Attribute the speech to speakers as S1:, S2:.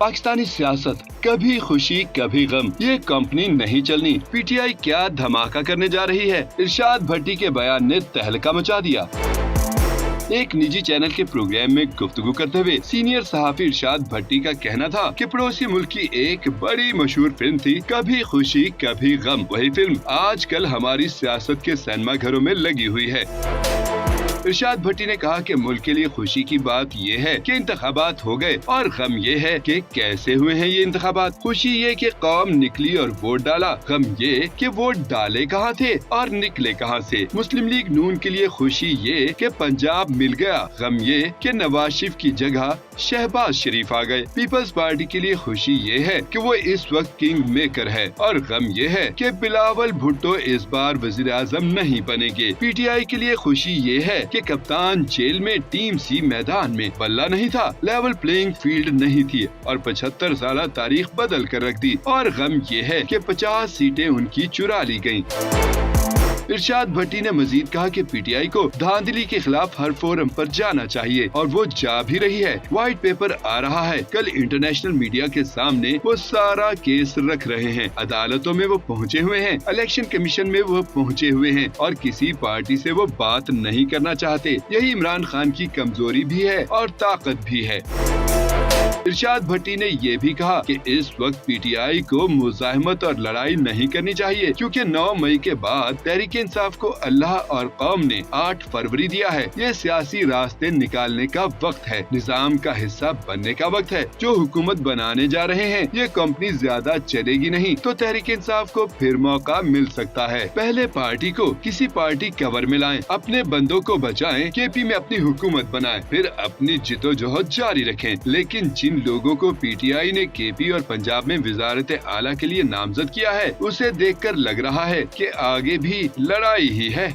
S1: पाकिस्तानी सियासत, कभी खुशी कभी गम, ये कंपनी नहीं चलनी। पीटीआई क्या धमाका करने जा रही है, इरशाद भट्टी के बयान ने तहलका मचा दिया। एक निजी चैनल के प्रोग्राम में गुफ्तगू करते हुए सीनियर सहाफी इरशाद भट्टी का कहना था कि पड़ोसी मुल्क की एक बड़ी मशहूर फिल्म थी कभी खुशी कभी गम। वही फिल्म आजकल हमारी सियासत के सिनेमा घरों में लगी हुई है। इरशाद भट्टी ने कहा कि मुल्क के लिए खुशी की बात ये है कि इंतखाबात हो गए और गम ये है कि कैसे हुए हैं ये इंतखाबात। खुशी ये कि कौम निकली और वोट डाला, गम ये कि वोट डाले कहाँ थे और निकले कहाँ से। मुस्लिम लीग नून के लिए खुशी ये कि पंजाब मिल गया, गम ये कि नवाज शरीफ की जगह शहबाज शरीफ आ गए। पीपल्स पार्टी के लिए खुशी ये है कि वो इस वक्त किंग मेकर है और गम ये है कि बिलावल भुट्टो इस बार वजीर आजम नहीं बनेंगे। पीटीआई के लिए खुशी ये है कि कप्तान जेल में, टीम सी मैदान में, बल्ला नहीं था, लेवल प्लेइंग फील्ड नहीं थी और 75 साल तारीख बदल कर रख दी। और गम ये है कि 50 सीटें उनकी चुरा ली गयी। इरशाद भट्टी ने मजीद कहा कि पीटीआई को धांधली के खिलाफ हर फोरम पर जाना चाहिए और वो जा भी रही है। व्हाइट पेपर आ रहा है, कल इंटरनेशनल मीडिया के सामने वो सारा केस रख रहे हैं, अदालतों में वो पहुंचे हुए हैं, इलेक्शन कमीशन में वो पहुंचे हुए हैं और किसी पार्टी से वो बात नहीं करना चाहते। यही इमरान खान की कमजोरी भी है और ताकत भी है। इरशाद भट्टी ने ये भी कहा कि इस वक्त पीटीआई को मुजाहिमत और लड़ाई नहीं करनी चाहिए क्योंकि 9 मई के बाद तहरीक इंसाफ को अल्लाह और कौम ने 8 फरवरी दिया है। ये सियासी रास्ते निकालने का वक्त है, निजाम का हिस्सा बनने का वक्त है। जो हुकूमत बनाने जा रहे हैं, ये कंपनी ज्यादा चलेगी नहीं तो तहरीक इंसाफ को फिर मौका मिल सकता है। पहले पार्टी को किसी पार्टी कवर में लाएं, अपने बंदों को बचाएं, केपी में अपनी हुकूमत बनाएं, फिर अपनी जिदोजहद जारी रखें। लेकिन जिन लोगों को पीटीआई ने केपी और पंजाब में वजारत आला के लिए नामजद किया है, उसे देखकर लग रहा है कि आगे भी लड़ाई ही है।